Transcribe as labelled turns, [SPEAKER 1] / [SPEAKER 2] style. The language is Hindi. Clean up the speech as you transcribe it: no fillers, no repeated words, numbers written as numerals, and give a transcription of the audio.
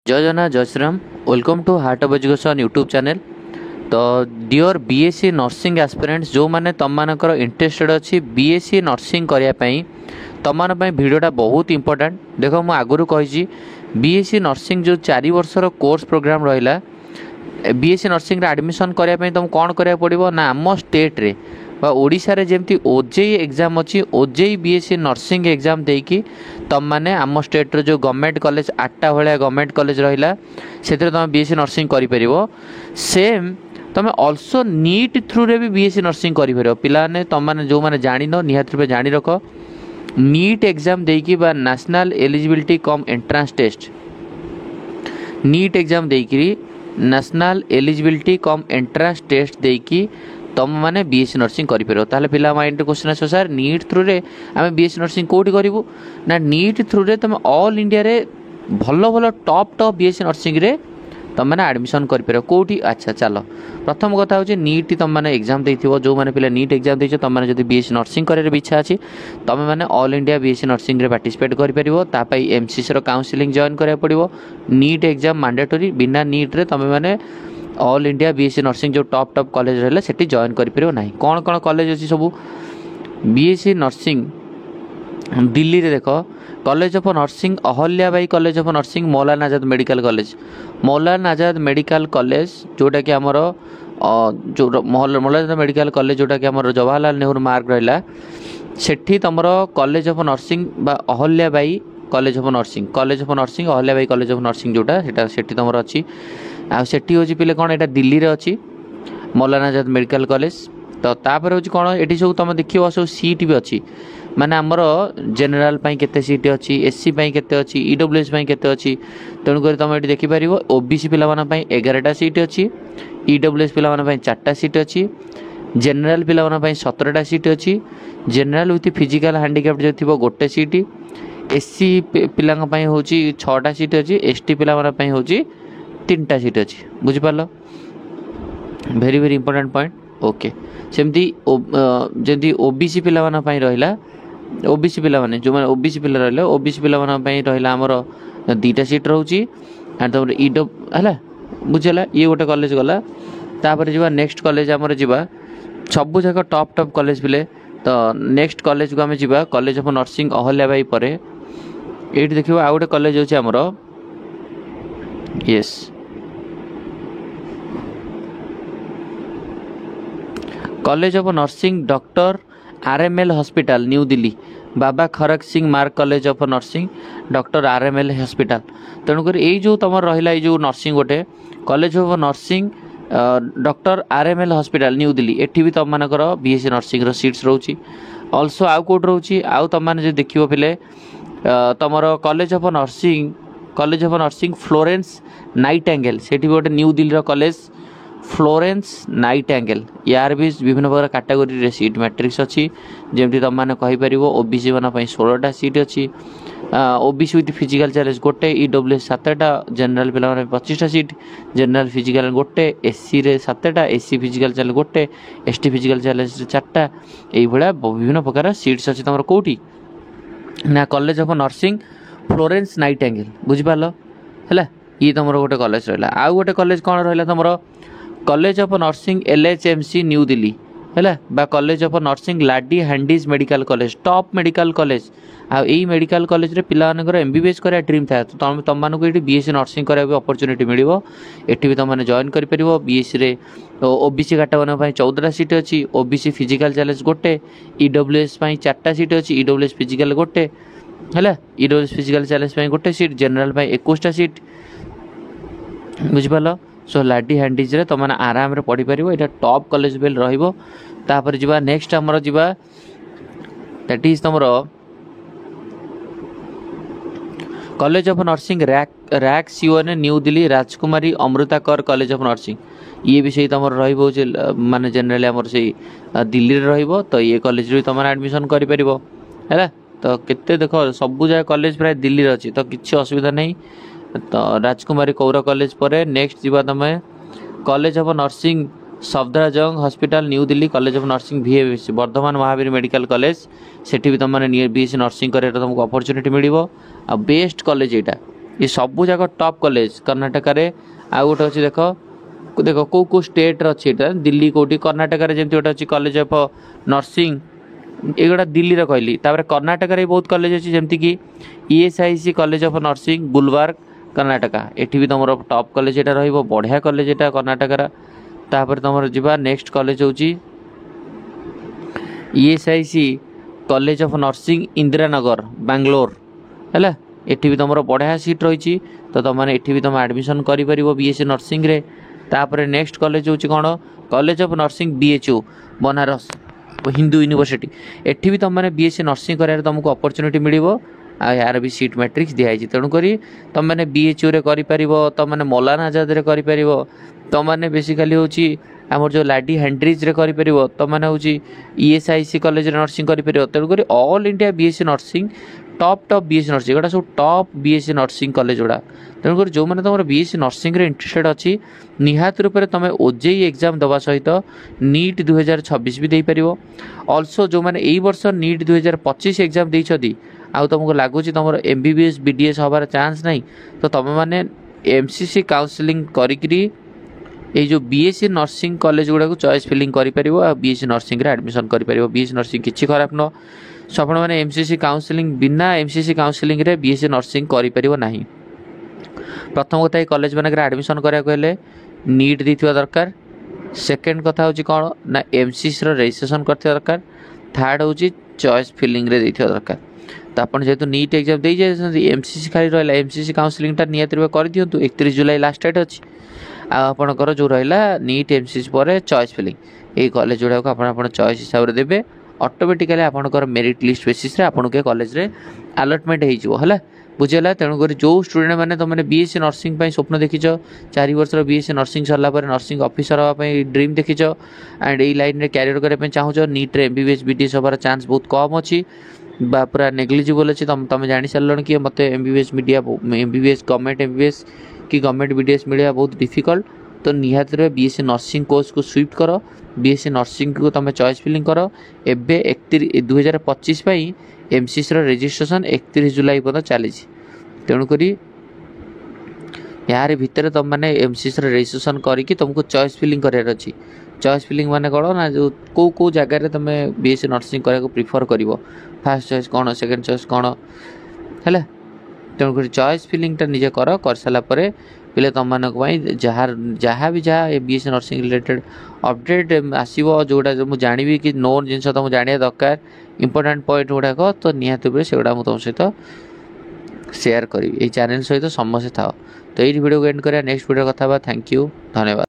[SPEAKER 1] जय जगन्नाथ जय Shriram welcome to heart of education YouTube channel. तो डियर बीएससी नर्सिंग एस्पिरेंट्स जो मैंने तुम मानकर इंटरेस्टेड अच्छी बीएससी नर्सिंग करने तुम मान भिडटा बहुत इंपोर्टेंट। देख मुझे आगुरी कही बीएससी नर्सिंग जो 4 वर्षर कोर्स प्रोग्राम रहा बीएससी नर्सिंग एडमिशन करने तुम कौन करा पड़ो ना आम स्टेट रे ओडिशा रे जेमती ओजेई एग्जाम अच्छी ओजेई बीएससी नर्सिंग एग्जाम देकी तुम मैंने आम स्टेट रे जो गवर्नमेंट कॉलेज 8टा भाया गवर्नमेंट कॉलेज रहा से तुम बीएससी नर्सिंग कर सेम तुम ऑल्सो नीट थ्रू रे भी बीएससी नर्सिंग कर पाने तुम मैंने जो मैंने जान निहाती रूप जानी रख नीट एग्जाम देकी बा national eligibility cum entrance test NEET exam देकी national eligibility cum entrance test देकी तुम मैंने बीएससी नर्सिंग कर पिला माइंड क्वेश्चन आस सर नीट थ्रू रे आम बीएससी नर्सिंग कौटी करूँ ना नीट थ्रू रे तुम ऑल इंडिया रे भल भल टॉप बीएससी नर्सिंग रे तुम मैंने एडमिशन कर कौटी। अच्छा चलो प्रथम कथा हूँ नीट तुम मैंने एग्जाम देथिबो जो मैंने पिला नीट एग्जाम देछ तुम मैंने जदि बीएससी नर्सिंग करे इच्छा अच्छी तुम मैंने ऑल इंडिया बीएससी नर्सिंग रे पार्टिसिपेट कर एमसीसी रो काउंसलिंग जॉइन करा पड़ो नीट एग्जाम मैंडेटरी बिना नीट रे तुम मैंने ऑल इंडिया बीएससी नर्सिंग जो टॉप कॉलेज रहा से जॉइन कर ना कौन कौन कॉलेज अच्छी सब बीएससी नर्सिंग दिल्ली रे देख college of nursing Ahilyabai college of nursing Maulana Azad medical college Maulana Azad medical college जोटा कि आमर जो मौलाना आजाद मेडिकल कॉलेज जोटा कि आमर जवाहरलाल नेहरू मार्ग रहा सेठी तुमर कॉलेज ऑफ नर्सिंग बा Ahilyabai college of nursing Ahilyabai college of nursing जोटा सेठी तुमर अच्छी आठी हूँ पिले कौन यहाँ दिल्ली रे अच्छी मौलाना आजाद मेडिकल कॉलेज। तो तापर हूँ कौन ये सब तुम देखिए सब सीट भी अच्छी माने आमर जेनेल केते सीट अच्छी एससी केते अच्छी ईडब्ल्यूएस केते अच्छी तेणुक तुम ये देखिपर ओबीसी पिला 11टा सीट अच्छी ईडब्ल्यूएस पिला 4टा सीट अच्छी जेनेल पिला 17टा सीट अच्छी जेनेल विथ फिजिकल हैंडिकैप्ड जो थी गोटे सीट एससी पिला हूँ 6टा सीट अच्छी एसटी पिला हूँ 3टा सीट अच्छी बुझिपार भेरी भेरी इंपोर्टेंट पॉइंट ओके सेमती जमी ओबीसी पिला रहा ओबीसी पिला जो मैंने ओबीसी पिला रहा ओबीसी पिला रहा आमर 2टा सीट रोचे एंड तुम है बुझेगा ये गोटे कॉलेज गला तापर जी नेक्स्ट कॉलेज आमर जा सब जाक टॉप कॉलेज पिले तो नेक्स्ट कॉलेज को आम जा कॉलेज ऑफ नर्सिंग अहल्याबाई पर ये देखो आउ गोटे कॉलेज अच्छे आमर यस college of nursing doctor RML hospital new Delhi Baba Kharak Singh Marg college of nursing doctor RML hospital तेणुकर यही जो तुम रहा जो नर्सिंग गोटे college of nursing doctor RML hospital new Delhi एठी भी तुम मानकर बीएससी नर्सिंग सीट्स रोची ऑल्सो आउ कौट रोची आउ तुम मैंने जो देखियो पिले तुम college of nursing Florence Nightingale से गोटे new Delhi college Florence Nightingale यार भी विभिन्न प्रकार कैटेगोरी रे सीट मैट्रिक्स अच्छी जमी तुम मैंने कहीपर ओबीसी मान 16टा सीट अच्छी ओबीसी विथ फिजिकल चैलेंज गोटे ईडब्ल्यूएस 7टा जेनेल पिला 25टा सीट जेनेल फिजिकल गोटे एससी रे 7टा एससी फिजिकल चैलेंज गोटे एसटी फिजिकल चैलेंज 4टा यही विभिन्न प्रकार सीट्स अच्छी तुम कौटी ना college of nursing Florence Nightingale बुझिपार है ये तुम गोटे कॉलेज रहा आउ गोटे कॉलेज कौन रहा तुम college of nursing LHMC new Delhi है बा college of nursing lady Hardinge medical college top medical college आई मेडिकल कॉलेज रे पिला एमबीबीएस करा ड्रीम था तो तुम मानक ये बीएससी नर्सिंग करा अपॉर्चुनिटी मिल एटी भी तुमने जॉइन कर बीएससी रे ओबीसी कैटेगोरी 14टा सीट अच्छी ओबीसी फिजिकल चैलेंज गोटे ईडब्ल्यूएस 4टा सीट अच्छी ईडब्ल्यूएस फिजिकल गोटे है ईडब्ल्यूएस फिजिकल चैलेंज गोटे सीट जेनेल 21टा सीट बुझिपार सो लाडी हैंडीज रे तुम मैंने आराम पढ़ी पार यहाँ टॉप कॉलेज बेल रहीपर जा नेक्स्ट आमर जा दैट इज तुम कॉलेज ऑफ नर्सिंग रैक सीओन न्यू दिल्ली राजकुमारी अमृता कर कॉलेज ऑफ नर्सिंग ये भी सही तुम रे जेनेल आमर से दिल्ली रे तो ये कॉलेज भी तुम एडमिशन कर तो केते देख सब जगह कॉलेज प्राय दिल्ली अच्छी तो किसी असुविधा नहीं। तो राजकुमारी कौर कॉलेज पर नेक्स्ट जीवा तुम college of nursing Safdarjung hospital new Delhi college of nursing VAVC Vardhman Mahavir medical college सेठी भी तुमने बीएससी नर्सिंग करे तुमको अपॉर्चुनिटी मिल बेस्ट कॉलेज यहाँ ये सब जाक टॉप कॉलेज कर्नाटक रे आ गोटे अच्छी देख देख कौ स्टेट अच्छी दिल्ली कौटी कर्नाटक जमी गोटे अच्छी कॉलेज ऑफ नर्सिंग एगुड़ा दिल्ली कहली कर्नाटक रे बहुत कॉलेज अच्छी जमती कि ESIC college of nursing Gulbarga Karnataka एठी भी तुम टॉप कॉलेज एटा रहिबो बढ़िया कॉलेज एटा कर्नाटक तापर तुम जीवा नेक्स्ट कॉलेज होची ESIC college of nursing Indiranagar Bangalore है एठी भी तुम बढ़िया सीट रही तो तुम एठी भी तुम एडमिशन कर BSc नर्सिंग रे तापर नेक्स्ट कॉलेज होची कौन college of nursing BHU Banaras Hindu university एठी भी तुम BSc नर्सिंग कर तुमको अपॉर्चुनिटी मिलिबो यार भी सीट मैट्रिक्स दिखाई तेणुक तुम मैंने BHU रे करि तुम मैंने मौलाना आजाद रे करि तुम मैंने बेसिकली हूँ आमर जो लाडी हैंड्रिज रे करि तुम मैंने हूँ ESIC कॉलेज नर्सिंग करि तेणुक all India BSc nursing top BSc nursing गोटा सब टॉप BSc नर्सिंग कॉलेज गुड़ा तेणुक जो मैंने तुम BSc नर्सिंग रे इंटरेस्टेड अच्छी निहात रूप से तुम OJEE एग्जाम दवा सहित नीट 2026 भी देपर ऑल्सो जो मैंने यही वर्ष नीट 2025 एग्जाम देती आउ तुमको लगुच तुम MBBS BDS हबार चांस नहीं तो तुम मैंने MCC काउंसलिंग करी ये जो BSc नर्सिंग कॉलेज गुड़ा को चॉइस फिलिंग कर BSc नर्सिंग रे एडमिशन कर BSc नर्सिंग किसी खराब न सपन मैंने MCC काउंसलिंग बिना MCC काउंसलिंग रे BSc नर्सिंग कर ना प्रथम कथा ये कॉलेज मानक एडमिशन कराया नीट देथिबा दरकार सेकेंड कथा हूँ कौन ना MCC रजिस्ट्रेशन करथिबा दरकार थर्ड हूँ चॉइस फिलिंग रे देथिबा दरकार तो आप जेहेतु नीट एग्जाम दे जाए MCC खाली रहा MCC काउंसलिंग निहत रूप कर दिंतु 31 जुलाई लास्ट डेट अच्छी आपणकर जो रहा नीट MCC पर चॉइस फिलिंग ये कॉलेज गुड़ा को आप चॉइस हिसाब से देवे ऑटोमेटिकली आपणकर मेरिट लिस्ट बेसिस रे आपन के कॉलेज रे अलॉटमेंट है बुझेगा तेणुक जो स्टूडेंट मैंने तुमने BSc नर्सिंग स्वप्न देखीच 4 वर्ष BSc नर्सिंग सरला नर्सिंग ऑफिसर हाँपाई ड्रीम देखीच एंड यही लाइन रे कैरियर करने चाहूच नीट रे MBBS BDS हबार चांस बहुत कम अच्छी बा पूरा नेग्लिजिबल अच्छी तुम जानी सारे कि मत MBBS media MBBS government MBBS कि गवर्नमेंट BDS मिलवा बहुत डिफिकल्ट तो निहात BSc नर्सिंग कोर्स को स्विफ्ट कर BSc नर्सिंग को तुम चॉइस फिलिंग कर एबे 2025 MCC रजिस्ट्रेशन 31 जुलाई पर्यंत चली तेणुक यार भितर तुम मैंने MCC रजिस्ट्रेशन करके तुमको चॉइस फिलिंग करार अच्छी चॉइस फिलिंग माने कौन ना जो कौ जगार तुम BSc नर्सिंग करने प्रिफर कर फास्ट चॉइस कौन सेकेंड चॉइस कौन है तेणुक चॉइस फिलिंग निजे कर सारापर पे तुम मानी जहाँ भी जहाँ BSc नर्सिंग रिलेटेड अपडेट आसो जोटा मुझे जानी कि नोन जिन तुम जाना दरकार इंपोर्टेंट पॉइंट गुड़ाक तो निहत से गुड़ा तुम सहित शेयर करी चैनल सहित समस्त था तो ये वीडियो को एंड करा नेक्स्ट वीडियो कथा थैंक यू धन्यवाद।